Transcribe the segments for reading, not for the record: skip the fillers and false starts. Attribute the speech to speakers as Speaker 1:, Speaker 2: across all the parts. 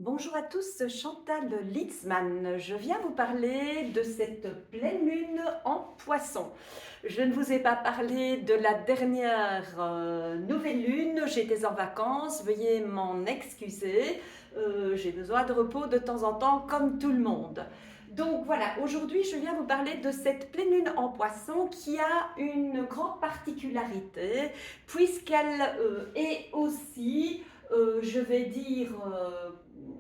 Speaker 1: Bonjour à tous, Chantal Litzmann. Je viens vous parler de cette pleine lune en Poisson. Je ne vous ai pas parlé de la dernière nouvelle lune, j'étais en vacances, veuillez m'en excuser. J'ai besoin de repos de temps en temps comme tout le monde. Donc voilà, aujourd'hui je viens vous parler de cette pleine lune en Poisson qui a une grande particularité puisqu'elle est aussi je vais dire,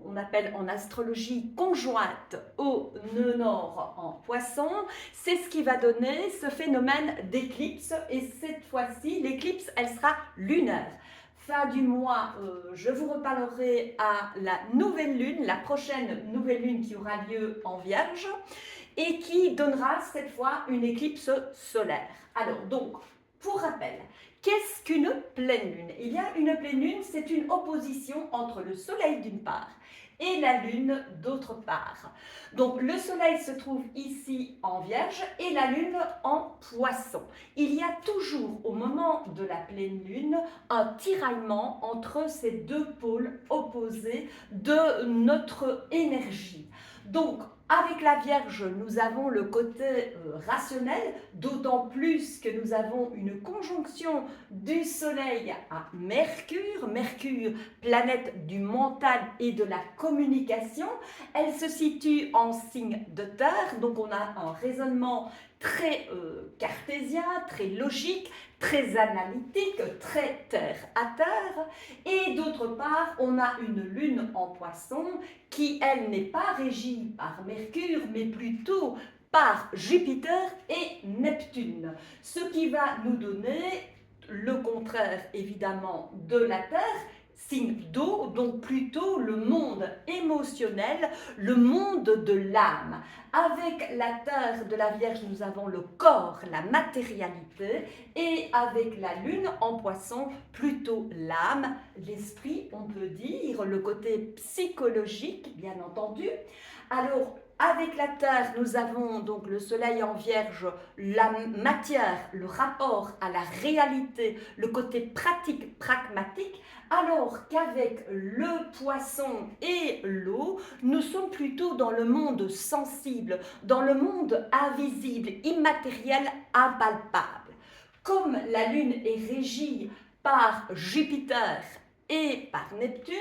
Speaker 1: on appelle en astrologie conjointe au nœud nord en Poisson. C'est ce qui va donner ce phénomène d'éclipse et cette fois-ci, l'éclipse, elle sera lunaire. Fin du mois, je vous reparlerai à la nouvelle lune, la prochaine nouvelle lune qui aura lieu en Vierge et qui donnera cette fois une éclipse solaire. Alors donc, pour rappel, qu'est-ce qu'une pleine lune? Il y a une pleine lune, c'est une opposition entre le soleil d'une part et la lune d'autre part. Donc le soleil se trouve ici en Vierge et la lune en Poisson. Il y a toujours au moment de la pleine lune un tiraillement entre ces deux pôles opposés de notre énergie. Donc avec la Vierge, nous avons le côté rationnel, d'autant plus que nous avons une conjonction du Soleil à Mercure. Mercure, planète du mental et de la communication. Elle se situe en signe de terre, donc on a un raisonnement très cartésien, très logique, très analytique, très terre à terre. Et d'autre part, on a une lune en Poisson qui, elle, n'est pas régie par Mercure, mais plutôt par Jupiter et Neptune. Ce qui va nous donner le contraire, évidemment, de la Terre, signe d'eau, donc plutôt le monde émotionnel, le monde de l'âme. Avec la terre de la Vierge, nous avons le corps, la matérialité, et avec la lune en Poisson, plutôt l'âme, l'esprit, on peut dire, le côté psychologique, bien entendu. Alors, avec la Terre, nous avons donc le Soleil en Vierge, la matière, le rapport à la réalité, le côté pratique, pragmatique, alors qu'avec le Poisson et l'eau, nous sommes plutôt dans le monde sensible, dans le monde invisible, immatériel, impalpable. Comme la Lune est régie par Jupiter et par Neptune,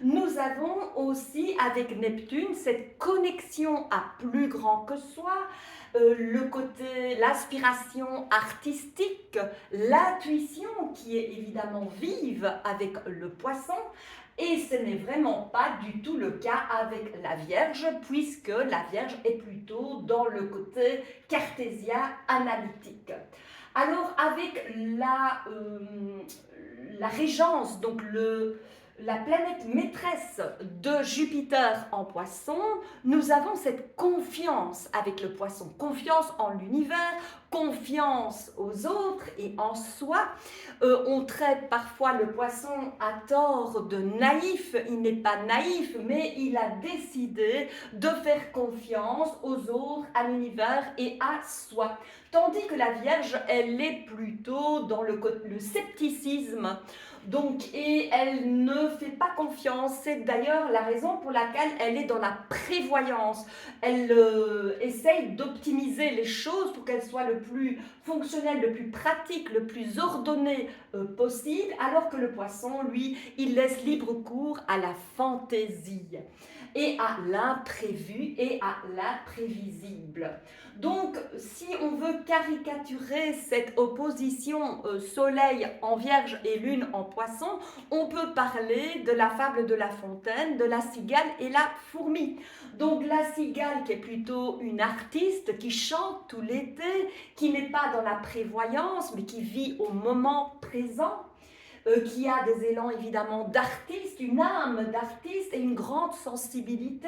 Speaker 1: nous avons aussi avec Neptune cette connexion à plus grand que soi, le côté, l'aspiration artistique, l'intuition qui est évidemment vive avec le Poisson. Et ce n'est vraiment pas du tout le cas avec la Vierge, puisque la Vierge est plutôt dans le côté cartésien analytique. Alors avec la régence, donc la planète maîtresse de Jupiter en Poisson, nous avons cette confiance avec le Poisson, confiance en l'univers, confiance aux autres et en soi. On traite parfois le Poisson à tort de naïf. Il n'est pas naïf, mais il a décidé de faire confiance aux autres, à l'univers et à soi. Tandis que la Vierge, elle est plutôt dans le scepticisme. Donc, et elle ne fait pas confiance. C'est d'ailleurs la raison pour laquelle elle est dans la prévoyance. Elle essaye d'optimiser les choses pour qu'elles soient le plus fonctionnelles, le plus pratique, le plus ordonné possible, alors que le Poisson, lui, il laisse libre cours à la fantaisie et à l'imprévu et à l'imprévisible. Donc, si on veut caricaturer cette opposition Soleil en Vierge et Lune en Poisson, on peut parler de la fable de La Fontaine, de la cigale et la fourmi. Donc, la cigale qui est plutôt une artiste qui chante tout l'été, qui n'est pas dans la prévoyance, mais qui vit au moment présent, qui a des élans évidemment d'artiste, une âme d'artiste et une grande sensibilité.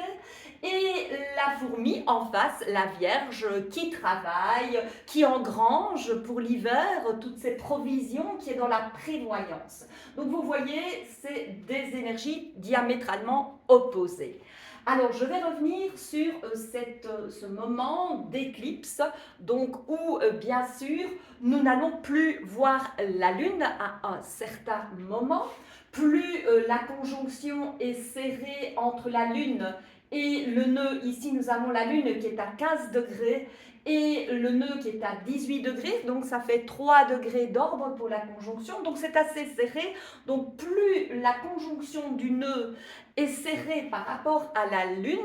Speaker 1: Et la fourmi en face, la Vierge, qui travaille, qui engrange pour l'hiver toutes ces provisions, qui est dans la prévoyance. Donc vous voyez, c'est des énergies diamétralement opposées. Alors, je vais revenir sur ce moment d'éclipse, donc où, bien sûr, nous n'allons plus voir la Lune à un certain moment, plus la conjonction est serrée entre la Lune et le nœud. Ici, nous avons la Lune qui est à 15 degrés et le nœud qui est à 18 degrés, donc ça fait 3 degrés d'ordre pour la conjonction, donc c'est assez serré. Donc plus la conjonction du nœud est serrée par rapport à la Lune,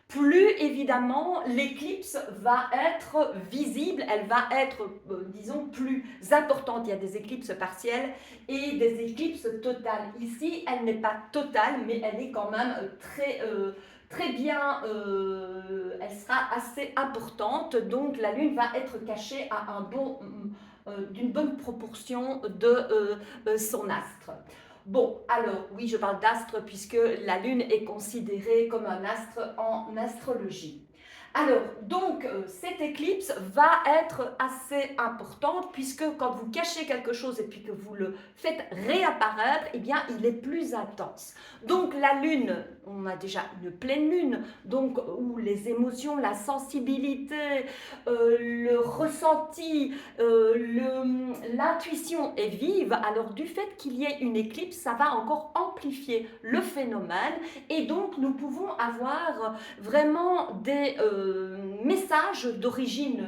Speaker 1: plus évidemment l'éclipse va être visible, elle va être, disons, plus importante. Il y a des éclipses partielles et des éclipses totales. Ici, elle n'est pas totale, mais elle est quand même très bien, elle sera assez importante, donc la Lune va être cachée à d'une bonne proportion de son astre. Bon, alors oui, je parle d'astre puisque la Lune est considérée comme un astre en astrologie. Alors, donc, cette éclipse va être assez importante puisque quand vous cachez quelque chose et puis que vous le faites réapparaître, eh bien, il est plus intense. Donc, la Lune, on a déjà une pleine Lune, donc où les émotions, la sensibilité, le ressenti, l'intuition est vive. Alors, du fait qu'il y ait une éclipse, ça va encore amplifier le phénomène et donc nous pouvons avoir vraiment des messages d'origine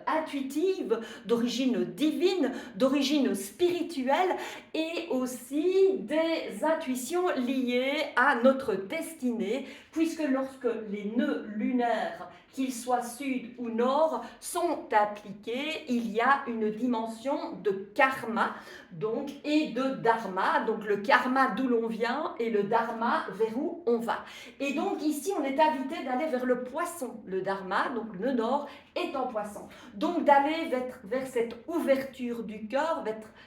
Speaker 1: intuitive, d'origine divine, d'origine spirituelle et aussi des intuitions liées à notre destinée, puisque lorsque les nœuds lunaires, qu'ils soient sud ou nord, sont appliqués, il y a une dimension de karma donc, et de dharma, donc le karma d'où l'on vient et le dharma vers où on va. Et donc ici on est invité d'aller vers le poisson, le dharma, donc le nord est en poisson. Donc d'aller vers cette ouverture du cœur,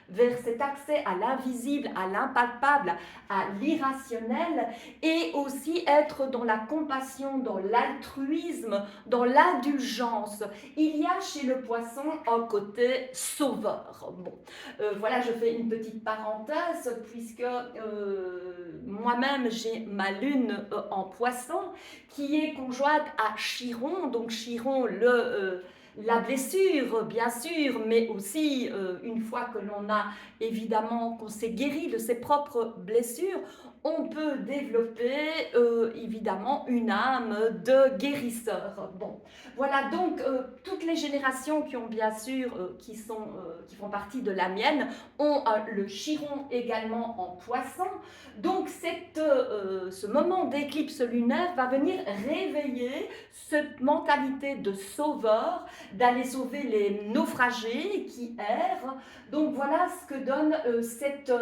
Speaker 1: vers cet accès à l'invisible, à l'impalpable, à l'irrationnel et aussi être dans la compassion, dans l'altruisme, dans l'indulgence. Il y a chez le poisson un côté sauveur. Bon, voilà, je fais une petite parenthèse puisque moi-même j'ai ma lune en poisson qui est conjointe à Chiron, donc Chiron la blessure, bien sûr, mais aussi une fois que l'on a évidemment, qu'on s'est guéri de ses propres blessures, on peut développer évidemment une âme de guérisseur. Bon, voilà donc toutes les générations qui ont bien sûr, qui font partie de la mienne, ont le Chiron également en poisson. Donc ce moment d'éclipse lunaire va venir réveiller cette mentalité de sauveur, d'aller sauver les naufragés qui errent. Donc voilà ce que donne cette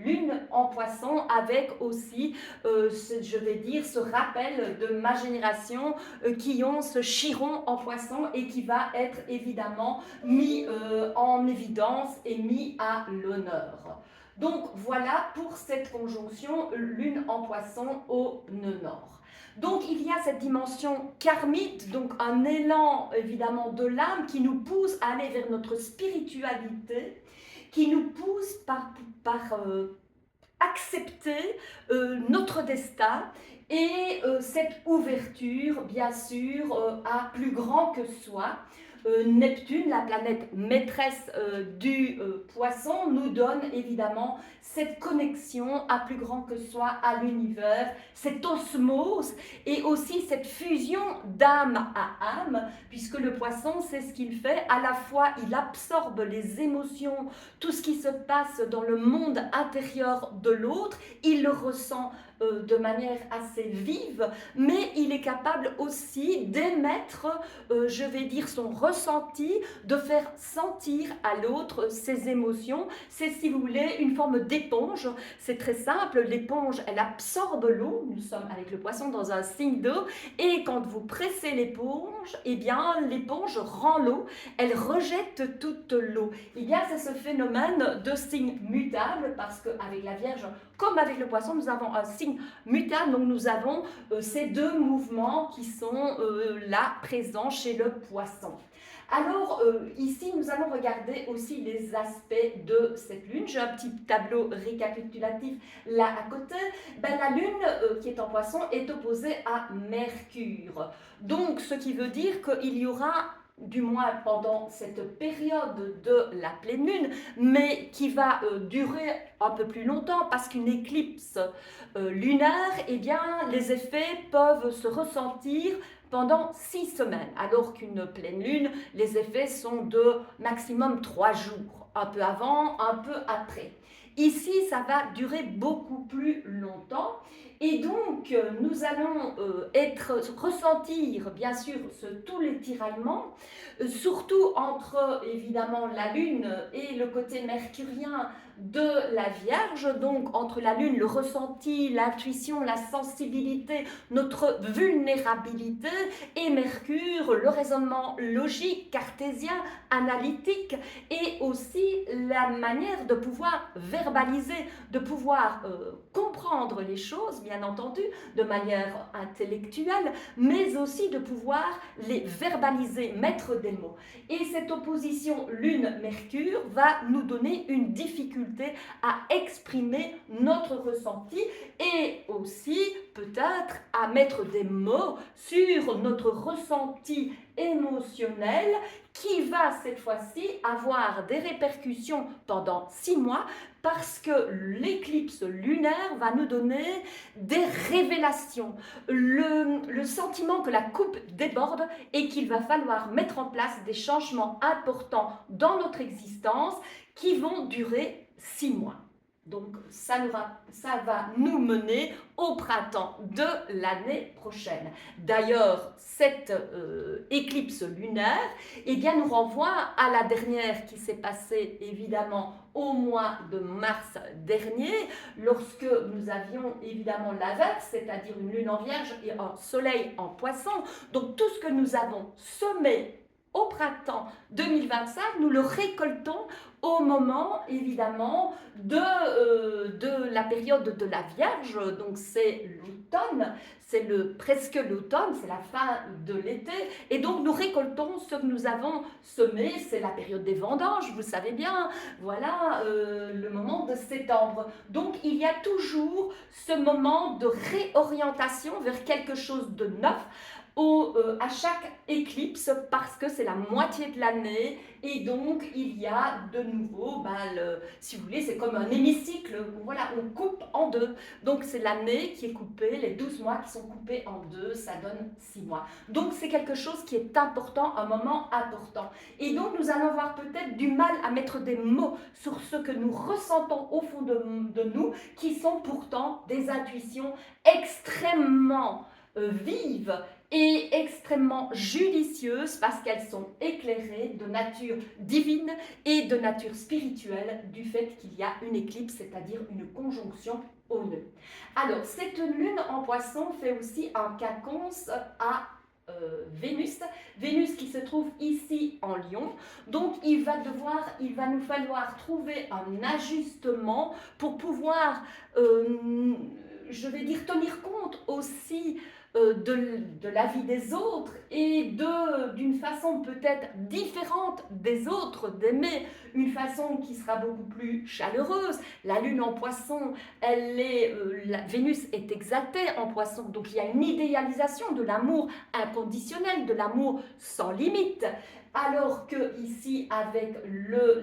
Speaker 1: lune en poisson avec aussi, je vais dire, ce rappel de ma génération qui ont ce Chiron en poisson et qui va être évidemment mis en évidence et mis à l'honneur. Donc voilà pour cette conjonction lune en poisson au nœud nord. Donc il y a cette dimension karmique, donc un élan évidemment de l'âme qui nous pousse à aller vers notre spiritualité, qui nous pousse par accepter notre destin et cette ouverture bien sûr à plus grand que soi. Neptune, la planète maîtresse du poisson, nous donne évidemment cette connexion à plus grand que soi, à l'univers, cette osmose et aussi cette fusion d'âme à âme, puisque le poisson, c'est ce qu'il fait, à la fois il absorbe les émotions, tout ce qui se passe dans le monde intérieur de l'autre, il le ressent de manière assez vive, mais il est capable aussi d'émettre, je vais dire, son ressenti, de faire sentir à l'autre ses émotions. C'est, si vous voulez, une forme d'éponge. C'est très simple, l'éponge, elle absorbe l'eau, nous sommes avec le poisson dans un signe d'eau, et quand vous pressez l'éponge, eh bien, l'éponge rend l'eau, elle rejette toute l'eau. Eh bien, c'est ce phénomène de signe mutable, parce qu'avec la Vierge, comme avec le poisson, nous avons un signe mutable, donc nous avons ces deux mouvements qui sont là présents chez le poisson. Alors ici nous allons regarder aussi les aspects de cette lune. J'ai un petit tableau récapitulatif là à côté. La lune qui est en poisson est opposée à Mercure, donc ce qui veut dire qu'il y aura du moins pendant cette période de la pleine lune, mais qui va durer un peu plus longtemps parce qu'une éclipse lunaire, eh bien, les effets peuvent se ressentir pendant 6 semaines, alors qu'une pleine lune, les effets sont de maximum 3 jours, un peu avant, un peu après. Ici, ça va durer beaucoup plus longtemps et donc nous allons ressentir bien sûr tous les tiraillements, surtout entre évidemment la Lune et le côté mercurien de la Vierge, donc entre la Lune, le ressenti, l'intuition, la sensibilité, notre vulnérabilité, et Mercure, le raisonnement logique, cartésien, analytique, et aussi la manière de pouvoir verbaliser, de pouvoir comprendre les choses, bien entendu, de manière intellectuelle, mais aussi de pouvoir les verbaliser, mettre des mots. Et cette opposition Lune-Mercure va nous donner une difficulté à exprimer notre ressenti et aussi peut-être à mettre des mots sur notre ressenti émotionnel qui va cette fois-ci avoir des répercussions pendant 6 mois parce que l'éclipse lunaire va nous donner des révélations, le sentiment que la coupe déborde et qu'il va falloir mettre en place des changements importants dans notre existence qui vont durer 6 mois. Donc ça va nous mener au printemps de l'année prochaine. D'ailleurs, cette éclipse lunaire eh bien, nous renvoie à la dernière qui s'est passée évidemment au mois de mars dernier, lorsque nous avions évidemment l'inverse, c'est-à-dire une lune en Vierge et un soleil en Poisson. Donc tout ce que nous avons semé au printemps 2025, nous le récoltons au moment évidemment de la période de la Vierge, donc c'est l'automne, c'est presque l'automne, c'est la fin de l'été, et donc nous récoltons ce que nous avons semé, c'est la période des vendanges, vous savez bien, voilà le moment de septembre. Donc il y a toujours ce moment de réorientation vers quelque chose de neuf, à chaque éclipse parce que c'est la moitié de l'année et donc il y a de nouveau, si vous voulez, c'est comme un hémicycle, voilà, on coupe en deux. Donc c'est l'année qui est coupée, les 12 mois qui sont coupés en deux, ça donne 6 mois. Donc c'est quelque chose qui est important, un moment important. Et donc nous allons avoir peut-être du mal à mettre des mots sur ce que nous ressentons au fond de nous, qui sont pourtant des intuitions extrêmement vives et extrêmement judicieuses parce qu'elles sont éclairées de nature divine et de nature spirituelle du fait qu'il y a une éclipse, c'est-à-dire une conjonction au nœud. Alors, cette lune en Poisson fait aussi un quinconce à Vénus qui se trouve ici en Lion. Donc il va nous falloir trouver un ajustement pour pouvoir, je vais dire, tenir compte aussi de la vie des autres et d'une façon peut-être différente des autres, d'aimer, une façon qui sera beaucoup plus chaleureuse. La lune en Poisson, Vénus est exaltée en Poisson, donc il y a une idéalisation de l'amour inconditionnel, de l'amour sans limite. Alors que ici, avec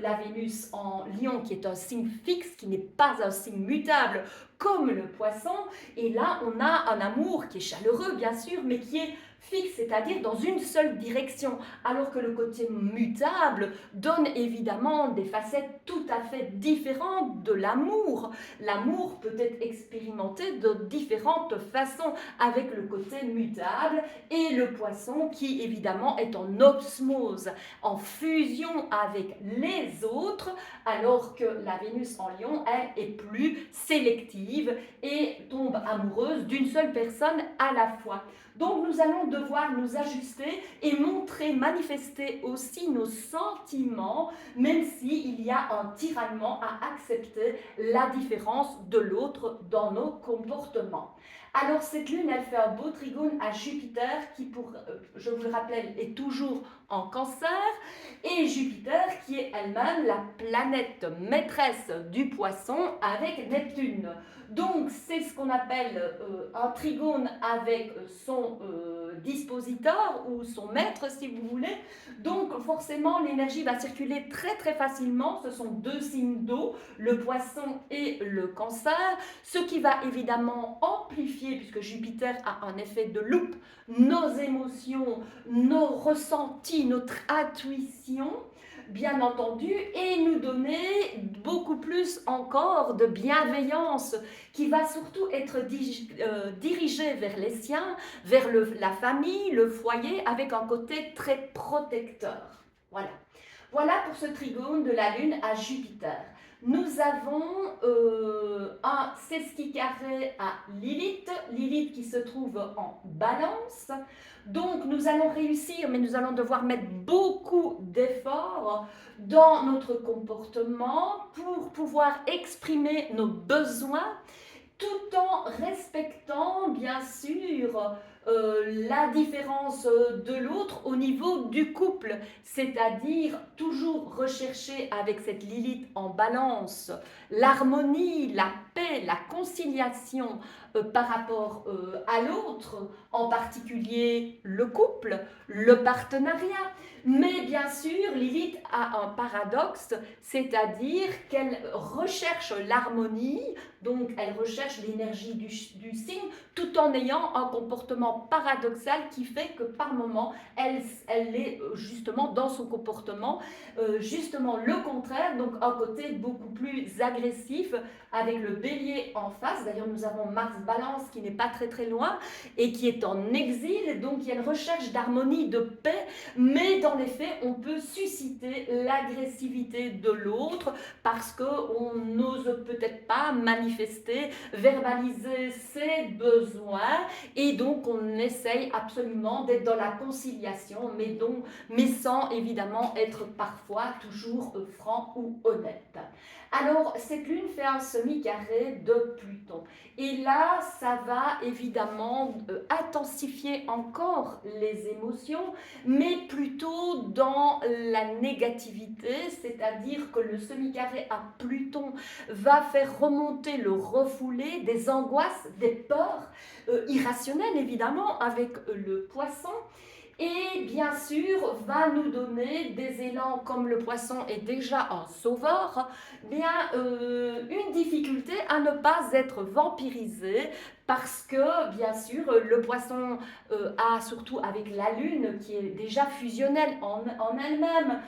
Speaker 1: la Vénus en Lion, qui est un signe fixe, qui n'est pas un signe mutable comme le Poisson, et là, on a un amour qui est chaleureux, bien sûr, mais qui est fixe, c'est-à-dire dans une seule direction, alors que le côté mutable donne évidemment des facettes tout à fait différentes de l'amour. L'amour peut être expérimenté de différentes façons avec le côté mutable et le Poisson qui évidemment est en osmose, en fusion avec les autres, alors que la Vénus en Lion, elle, est plus sélective et tombe amoureuse d'une seule personne à la fois. Donc nous allons devoir nous ajuster et montrer, manifester aussi nos sentiments, même s'il y a un tiraillement à accepter la différence de l'autre dans nos comportements. Alors cette lune, elle fait un beau trigone à Jupiter qui, je vous le rappelle, est toujours en Cancer, et Jupiter qui est elle-même la planète maîtresse du Poisson avec Neptune. Donc c'est ce qu'on appelle un trigone avec son dispositeur ou son maître si vous voulez. Donc forcément l'énergie va circuler très très facilement. Ce sont deux signes d'eau, le Poisson et le Cancer, ce qui va évidemment amplifier, puisque Jupiter a un effet de loupe, nos émotions, nos ressentis, notre intuition, bien entendu, et nous donner beaucoup plus encore de bienveillance qui va surtout être dirigée vers les siens, vers la famille, le foyer, avec un côté très protecteur. Voilà. Voilà pour ce trigone de la Lune à Jupiter. Nous avons un sesqui carré à Lilith, Lilith qui se trouve en Balance. Donc nous allons réussir, mais nous allons devoir mettre beaucoup d'efforts dans notre comportement pour pouvoir exprimer nos besoins tout en respectant bien sûr la différence de l'autre au niveau du couple, c'est-à-dire toujours rechercher avec cette Lilith en Balance l'harmonie, la paix, la conciliation par rapport à l'autre, en particulier le couple, le partenariat. Mais bien sûr, Lilith a un paradoxe, c'est-à-dire qu'elle recherche l'harmonie, donc elle recherche l'énergie du signe, tout en ayant un comportement paradoxal qui fait que par moment, elle est justement dans son comportement, justement le contraire, donc un côté beaucoup plus agressif, avec le bélier en face. D'ailleurs, nous avons Mars Balance qui n'est pas très très loin et qui est en exil, donc il y a une recherche d'harmonie, de paix, mais dans les faits, on peut susciter l'agressivité de l'autre parce qu'on n'ose peut-être pas manifester, verbaliser ses besoins, et donc on essaye absolument d'être dans la conciliation, mais sans évidemment être parfois toujours franc ou honnête. Alors cette lune fait un semi-carré de Pluton, et là ça va évidemment intensifier encore les émotions, mais plutôt dans la négativité, c'est-à-dire que le semi-carré à Pluton va faire remonter le refoulé des angoisses, des peurs irrationnelles évidemment avec le Poisson, et bien sûr va nous donner des élans, comme le Poisson est déjà un sauveur, bien une difficulté à ne pas être vampirisé, parce que bien sûr le Poisson a, surtout avec la Lune qui est déjà fusionnelle en elle-même,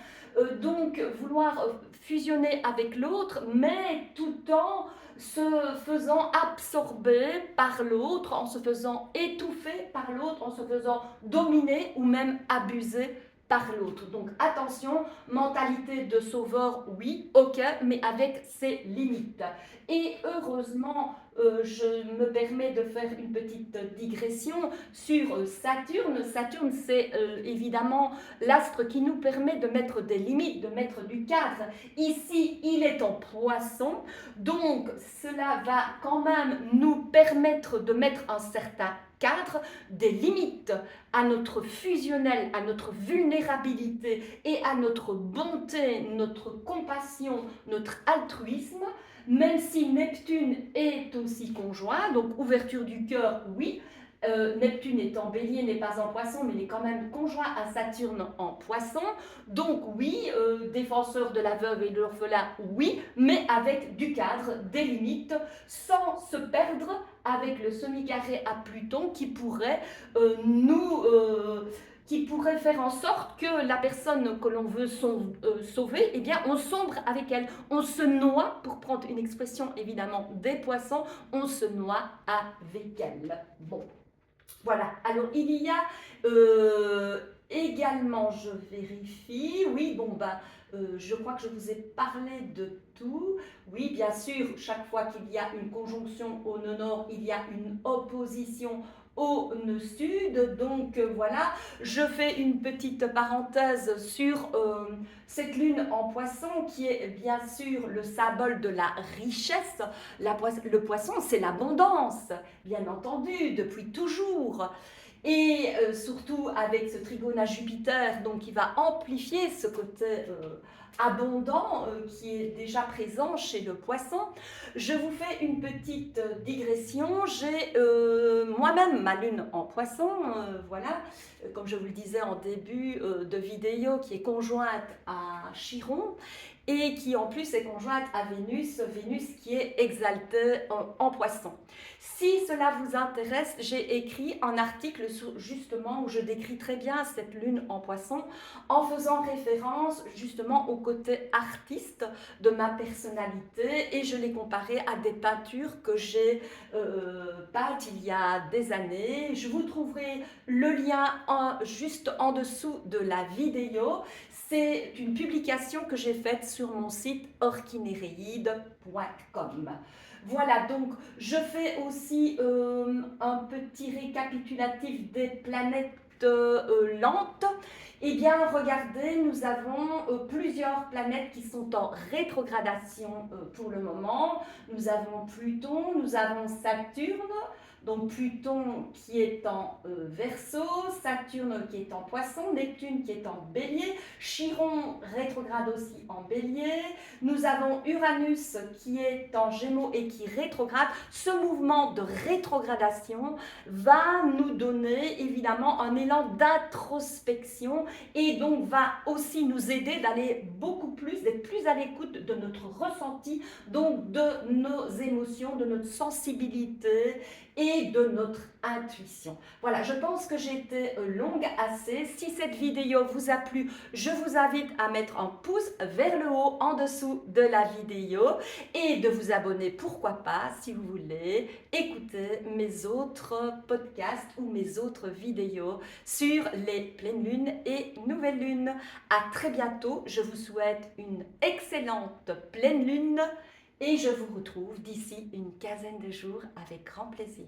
Speaker 1: donc vouloir fusionner avec l'autre, mais tout en se faisant absorber par l'autre, en se faisant étouffer par l'autre, en se faisant dominer ou même abuser par l'autre. Donc attention, mentalité de sauveur, oui, ok, mais avec ses limites. Et heureusement, je me permets de faire une petite digression sur Saturne. Saturne, c'est évidemment l'astre qui nous permet de mettre des limites, de mettre du cadre. Ici, il est en Poisson, donc cela va quand même nous permettre de mettre un certain cadre, des limites à notre fusionnel, à notre vulnérabilité et à notre bonté, notre compassion, notre altruisme, même si Neptune est aussi conjoint, donc ouverture du cœur, oui. Neptune est en Bélier, n'est pas en Poisson, mais il est quand même conjoint à Saturne en Poisson. Donc oui, défenseur de la veuve et de l'orphelin, oui, mais avec du cadre, des limites, sans se perdre avec le semi-carré à Pluton qui pourrait qui pourrait faire en sorte que la personne que l'on veut sauver, eh bien, on sombre avec elle. On se noie, pour prendre une expression évidemment des Poissons, on se noie avec elle. Bon, voilà. Alors, il y a également, je vérifie. Oui, bon, je crois que je vous ai parlé de tout. Oui, bien sûr, chaque fois qu'il y a une conjonction au nœud nord, il y a une opposition au nœud sud. Donc voilà, je fais une petite parenthèse sur cette lune en poisson qui est bien sûr le symbole de la richesse. Le poisson, c'est l'abondance, bien entendu, depuis toujours. Et surtout avec ce trigone à Jupiter, donc qui va amplifier ce côté abondant qui est déjà présent chez le poisson. Je vous fais une petite digression. J'ai moi-même ma lune en poisson, voilà, comme je vous le disais en début de vidéo, qui est conjointe à Chiron et qui en plus est conjointe à Vénus, Vénus qui est exaltée en poisson. Si cela vous intéresse, j'ai écrit un article justement où je décris très bien cette lune en poisson en faisant référence justement au côté artiste de ma personnalité et je l'ai comparé à des peintures que j'ai peintes il y a des années. Je vous trouverai le lien juste en dessous de la vidéo. C'est une publication que j'ai faite sur mon site orchinéréide.com. Voilà, donc je fais aussi un petit récapitulatif des planètes lentes. Eh bien, regardez, nous avons plusieurs planètes qui sont en rétrogradation pour le moment. Nous avons Pluton, nous avons Saturne. Donc Pluton qui est en Verseau, Saturne qui est en Poisson, Neptune qui est en Bélier, Chiron rétrograde aussi en Bélier, nous avons Uranus qui est en Gémeaux et qui rétrograde. Ce mouvement de rétrogradation va nous donner évidemment un élan d'introspection et donc va aussi nous aider d'aller beaucoup plus, d'être plus à l'écoute de notre ressenti, donc de nos émotions, de notre sensibilité et de notre intuition. Voilà, je pense que j'ai été longue assez. Si cette vidéo vous a plu, je vous invite à mettre un pouce vers le haut en dessous de la vidéo et de vous abonner, pourquoi pas, si vous voulez, écouter mes autres podcasts ou mes autres vidéos sur les pleines lunes et nouvelles lunes. À très bientôt, je vous souhaite une excellente pleine lune et je vous retrouve d'ici une quinzaine de jours avec grand plaisir.